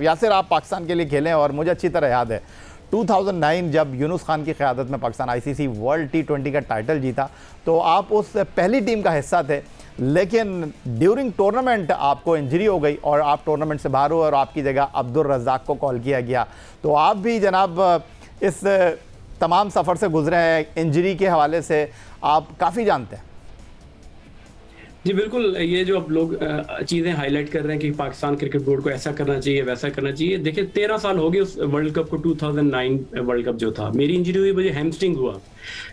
यासिर, आप पाकिस्तान के लिए खेले और मुझे अच्छी तरह याद है 2009 जब यूनुस खान की क़यादत में पाकिस्तान आईसीसी वर्ल्ड T20 का टाइटल जीता, तो आप उस पहली टीम का हिस्सा थे, लेकिन ड्यूरिंग टूर्नामेंट आपको इंजरी हो गई और आप टूर्नामेंट से बाहर हुए और आपकी जगह अब्दुल रज़ाक को कॉल किया गया। तो आप भी जनाब इस तमाम सफ़र से गुजरे हैं, इंजरी के हवाले से आप काफ़ी जानते हैं। जी बिल्कुल, ये जो अब लोग चीज़ें हाईलाइट कर रहे हैं कि पाकिस्तान क्रिकेट बोर्ड को ऐसा करना चाहिए, वैसा करना चाहिए। देखिए 13 साल हो गए उस वर्ल्ड कप को, 2009 वर्ल्ड कप जो था, मेरी इंजरी हुई, मुझे हैमस्ट्रिंग हुआ।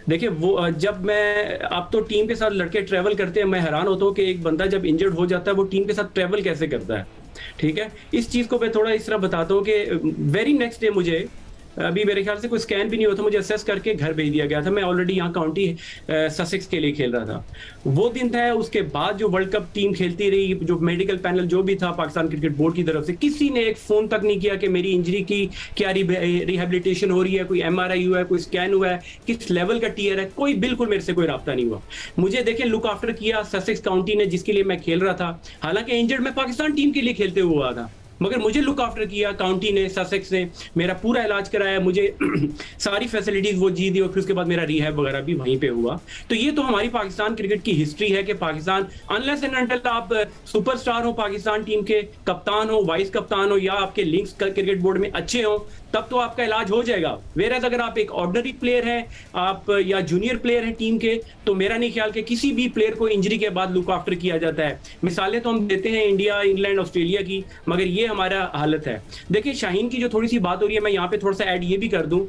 देखिए वो जब मैं, अब तो टीम के साथ लड़के ट्रैवल करते हैं, मैं हैरान होता हूँ कि एक बंदा जब इंजर्ड हो जाता है वो टीम के साथ ट्रैवल कैसे करता है। ठीक है, इस चीज़ को मैं थोड़ा इस तरह बताता हूँ कि वेरी नेक्स्ट डे मुझे, अभी मेरे ख्याल से कोई स्कैन भी नहीं हुआ था, मुझे असेस करके घर भेज दिया गया था। मैं ऑलरेडी यहाँ काउंटी ससेक्स के लिए खेल रहा था, वो दिन था। उसके बाद जो वर्ल्ड कप टीम खेलती रही, जो मेडिकल पैनल जो भी था पाकिस्तान क्रिकेट बोर्ड की तरफ से, किसी ने एक फोन तक नहीं किया कि मेरी इंजरी की क्या रिहेबिलिटेशन हो रही है, कोई MRI हुआ है, कोई स्कैन हुआ है, किस लेवल का टीयर है, कोई बिल्कुल मेरे से कोई रब्ता नहीं हुआ। मुझे देखें लुक आफ्टर किया ससेक्स काउंटी ने, जिसके लिए मैं खेल रहा था। हालांकि इंजर्ड मैं पाकिस्तान टीम के लिए खेलते हुआ था, मगर मुझे लुक आफ्टर किया काउंटी ने, ससेक्स ने, मेरा पूरा इलाज कराया, मुझे सारी फैसिलिटीज वो जी दी और फिर उसके बाद मेरा रिहैब वगैरह भी वहीं पे हुआ। तो ये तो हमारी पाकिस्तान क्रिकेट की हिस्ट्री है कि पाकिस्तान, अनलेस एंड अनटिल आप सुपरस्टार हो, पाकिस्तान टीम के कप्तान हो, वाइस कप्तान हो, या आपके लिंक्स क्रिकेट बोर्ड में अच्छे हो, तब तो आपका इलाज हो जाएगा। वेरएज़ अगर आप एक ऑर्डिनरी प्लेयर हैं, आप या जूनियर प्लेयर हैं टीम के, तो मेरा नहीं ख्याल कि किसी भी प्लेयर को इंजरी के बाद लुक आफ्टर किया जाता है। मिसालें तो हम देते हैं इंडिया, इंग्लैंड, ऑस्ट्रेलिया की, मगर ये हमारा हालत है। देखिए शाहीन की जो थोड़ी सी बात हो रही है, मैं यहाँ पे थोड़ा सा ऐड ये भी कर दूं,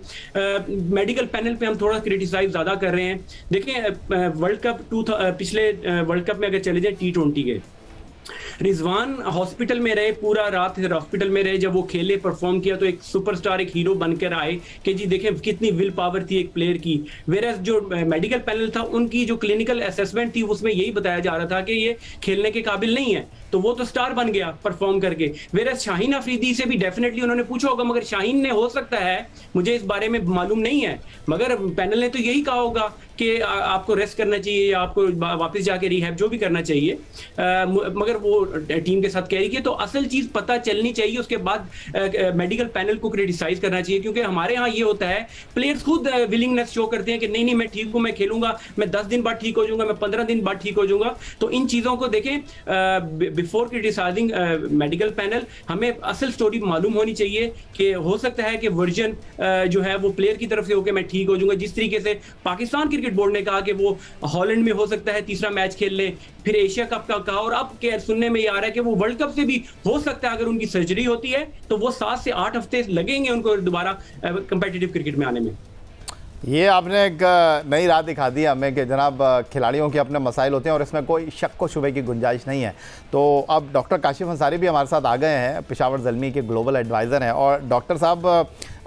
मेडिकल पैनल पे हम थोड़ा क्रिटिसाइज ज्यादा कर रहे हैं। देखिए वर्ल्ड कप पिछले वर्ल्ड कप में अगर चले जाए T20 के, रिजवान हॉस्पिटल में रहे, पूरा रात हॉस्पिटल में रहे, जब वो खेले, परफॉर्म किया, तो एक सुपरस्टार, एक हीरो बनकर आए कि जी देखें कितनी विल पावर थी एक प्लेयर की। वेरएज़ जो मेडिकल पैनल था, उनकी जो क्लिनिकल असेसमेंट थी, उसमें यही बताया जा रहा था कि ये खेलने के काबिल नहीं है, तो वो तो स्टार बन गया परफॉर्म करके। वेरएज़ शाहीन अफरीदी से भी डेफिनेटली उन्होंने पूछा होगा, मगर शाहीन ने, हो सकता है, मुझे इस बारे में मालूम नहीं है, मगर पैनल ने तो यही कहा होगा कि आपको रेस्ट करना चाहिए या आपको वापस जाके रिहैब जो भी करना चाहिए, मगर वो टीम के साथ कह रही है। तो असल चीज पता चलनी चाहिए, उसके बाद मेडिकल पैनल को क्रिटिसाइज करना चाहिए, क्योंकि हमारे यहाँ ये होता है, प्लेयर्स खुद विलिंगनेस शो करते हैं कि नहीं नहीं मैं ठीक हूँ, मैं खेलूंगा, मैं 10 दिन बाद ठीक हो जाऊंगा, मैं 15 दिन बाद ठीक हो जाऊंगा। तो इन चीजों को देखें, बिफोर क्रिटिसाइजिंग मेडिकल पैनल, हमें असल स्टोरी मालूम होनी चाहिए कि हो सकता है कि वर्जन जो है वो प्लेयर की तरफ से हो कि मैं ठीक हो जाऊंगा। जिस तरीके से पाकिस्तान क्रिकेट बोर्ड ने कहा कि वो हॉलैंड में हो सकता है तीसरा मैच खेल ले, फिर एशिया कप का कहा, और अब सुनने में ये आ रहा है कि वो वर्ल्ड कप से भी हो सकता है, अगर उनकी सर्जरी होती है तो वो 7 से 8 हफ्ते लगेंगे उनको दोबारा कंपेटिटिव क्रिकेट में आने में। ये आपने एक नई राह दिखा दी हमें कि जनाब खिलाड़ियों के अपने मसाइल होते हैं और इसमें कोई शक व शुबे की गुंजाइश नहीं है। तो अब डॉक्टर काशिफ अंसारी भी हमारे साथ आ गए हैं, पेशावर ज़ल्मी के ग्लोबल एडवाइज़र हैं। और डॉक्टर साहब,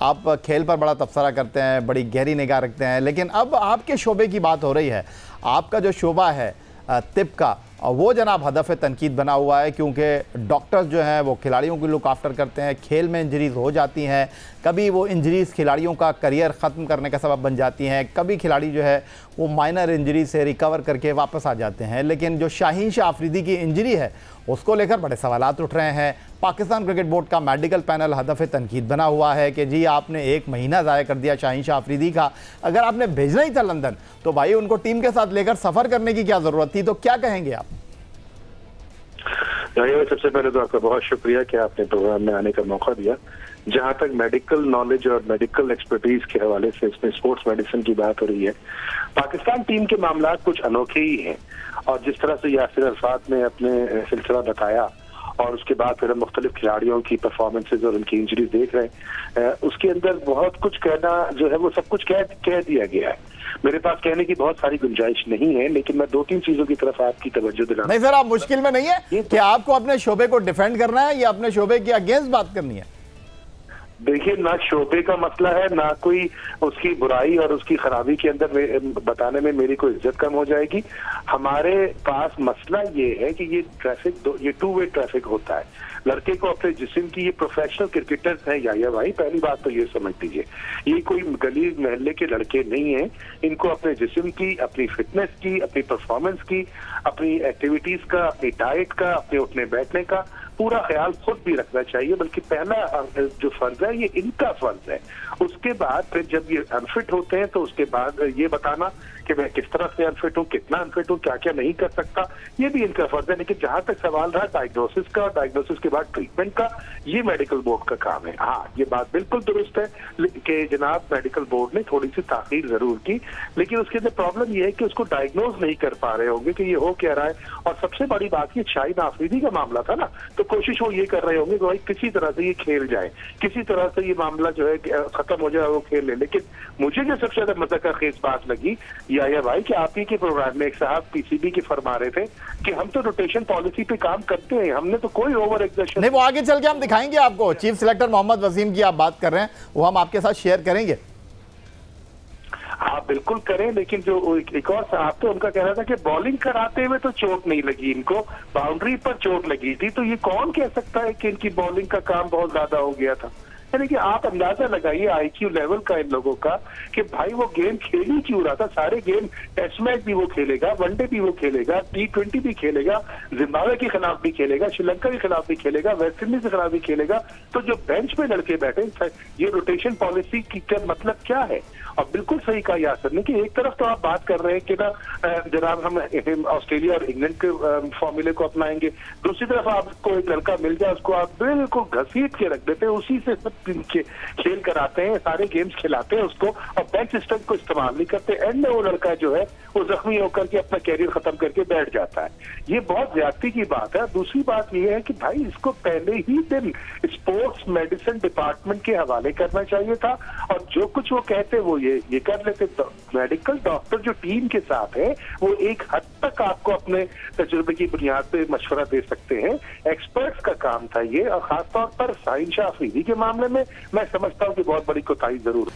आप खेल पर बड़ा तबसरा करते हैं, बड़ी गहरी निगाह रखते हैं, लेकिन अब आपके शोबे की बात हो रही है। आपका जो शोबा है तिब का, वो जनाब हदफ तनकीद बना हुआ है, क्योंकि डॉक्टर्स जो हैं वो खिलाड़ियों की लुक आफ्टर करते हैं। खेल में इंजरीज़ हो जाती हैं, कभी वो इंजरीज़ खिलाड़ियों का करियर ख़त्म करने का सबब बन जाती हैं, कभी खिलाड़ी जो है वो माइनर इंजरी से रिकवर करके वापस आ जाते हैं। लेकिन जो शाहीन शाह अफरीदी की इंजरी है उसको लेकर बड़े सवालात उठ रहे हैं। पाकिस्तान क्रिकेट बोर्ड का मेडिकल पैनल हदफ तनकीद बना हुआ है कि जी आपने 1 महीना ज़ाया कर दिया शाहीन शाह अफरीदी का। अगर आपने भेजना ही था लंदन तो भाई उनको टीम के साथ लेकर सफ़र करने की क्या ज़रूरत थी? तो क्या कहेंगे आप? सबसे पहले तो आपका बहुत शुक्रिया कि आपने प्रोग्राम में आने का मौका दिया। जहां तक मेडिकल नॉलेज और मेडिकल एक्सपर्टीज के हवाले से इसमें स्पोर्ट्स मेडिसिन की बात हो रही है, पाकिस्तान टीम के मामला कुछ अनोखे ही हैं। और जिस तरह से यासिर अरफात ने अपने सिलसिला बताया और उसके बाद फिर हम मुख्तलिफ खिलाड़ियों की परफॉर्मेंसेज और उनकी इंजरीज देख रहे हैं, उसके अंदर बहुत कुछ कहना जो है वो सब कुछ कह दिया गया है। मेरे पास कहने की बहुत सारी गुंजाइश नहीं है, लेकिन मैं 2-3 चीजों की तरफ आपकी तवज्जो दिलाना। नहीं सर, आप मुश्किल में नहीं है कि आपको अपने शोबे को डिफेंड करना है या अपने शोबे के अगेंस्ट बात करनी है? देखिए, ना शोबे का मसला है, ना कोई उसकी बुराई और उसकी खराबी के अंदर बताने में मेरी कोई इज्जत कम हो जाएगी। हमारे पास मसला ये है कि ये ट्रैफिक, ये 2 वे ट्रैफिक होता है। लड़के को अपने जिस्म की, ये प्रोफेशनल क्रिकेटर्स हैं या भाई, पहली बात तो ये समझ लीजिए, ये कोई गली मोहल्ले के लड़के नहीं हैं। इनको अपने जिस्म की, अपनी फिटनेस की, अपनी परफॉर्मेंस की, अपनी एक्टिविटीज का, अपनी डाइट का, अपने उठने बैठने का पूरा ख्याल खुद भी रखना चाहिए, बल्कि पहला जो फर्ज है ये इनका फर्ज है। उसके बाद फिर जब ये अनफिट होते हैं तो उसके बाद ये बताना कि मैं किस तरह से अनफिट हूँ, कितना अनफिट हूँ, क्या क्या नहीं कर सकता, ये भी इनका फर्ज है। लेकिन जहां तक सवाल रहा डायग्नोसिस का, डायग्नोसिस के बाद ट्रीटमेंट का, ये मेडिकल बोर्ड का काम है। हाँ, ये बात बिल्कुल दुरुस्त है कि जनाब मेडिकल बोर्ड ने थोड़ी सी ताखीर जरूर की, लेकिन उसके अंदर प्रॉब्लम ये है कि उसको डायग्नोज नहीं कर पा रहे होंगे कि ये हो क्या रहा है। और सबसे बड़ी बात ये शाहिद आफरीदी का मामला था ना, तो कोशिश वो ये कर रहे होंगे कि भाई किसी तरह से ये खेल जाए, किसी तरह से ये मामला जो है खत्म हो जाए, वो खेल ले। लेकिन मुझे जो सबसे ज्यादा मजा का खेज बात लगी या भाई कि आप ही के प्रोग्राम में एक साहब पीसीबी के फरमा रहे थे कि हम तो रोटेशन पॉलिसी पे काम करते हैं, हमने तो कोई ओवर एक्सर्शन नहीं। वो आगे चल के हम दिखाएंगे आपको। चीफ सिलेक्टर मोहम्मद वसीम की आप बात कर रहे हैं, वो हम आपके साथ शेयर करेंगे। हाँ बिल्कुल करें, लेकिन जो एक और साहब थे उनका कहना था कि बॉलिंग कराते हुए तो चोट नहीं लगी इनको, बाउंड्री पर चोट लगी थी। तो ये कौन कह सकता है कि इनकी बॉलिंग का काम बहुत ज्यादा हो गया था? यानी कि आप अंदाजा लगाइए आईक्यू लेवल का इन लोगों का कि भाई वो गेम खेल ही क्यों रहा था। सारे गेम, टेस्ट मैच भी वो खेलेगा, वनडे भी वो खेलेगा, T20 भी खेलेगा, जिम्बाब्वे के खिलाफ भी खेलेगा, श्रीलंका के खिलाफ भी खेलेगा, वेस्ट इंडीज के खिलाफ भी खेलेगा। तो जो बेंच पे लड़के बैठे, ये रोटेशन पॉलिसी की मतलब क्या है? और बिल्कुल सही कहा यासर ने कि एक तरफ तो आप बात कर रहे हैं कि ना जनाब हम ऑस्ट्रेलिया और इंग्लैंड के फॉर्मूले को अपनाएंगे, दूसरी तरफ आपको एक लड़का मिल जाए उसको आप बिल्कुल घसीट के रख देते हैं, उसी से सब खेल कराते हैं, सारे गेम्स खिलाते हैं उसको, और बेंच सिस्टम को इस्तेमाल नहीं करते। एंड में वो लड़का जो है वो जख्मी होकर के अपना कैरियर खत्म करके बैठ जाता है। ये बहुत ज्यादती की बात है। दूसरी बात ये है कि भाई इसको पहले ही दिन स्पोर्ट्स मेडिसिन डिपार्टमेंट के हवाले करना चाहिए था, और जो कुछ वो कहते वो ये कर लेते। मेडिकल डॉक्टर जो टीम के साथ है वो एक हद तक आपको अपने तजुर्बे की बुनियाद पे मशवरा दे सकते हैं, एक्सपर्ट्स का काम था ये। और खासतौर पर साहिल शाह अफरीदी के मामले में मैं समझता हूँ कि बहुत बड़ी कोताही जरूर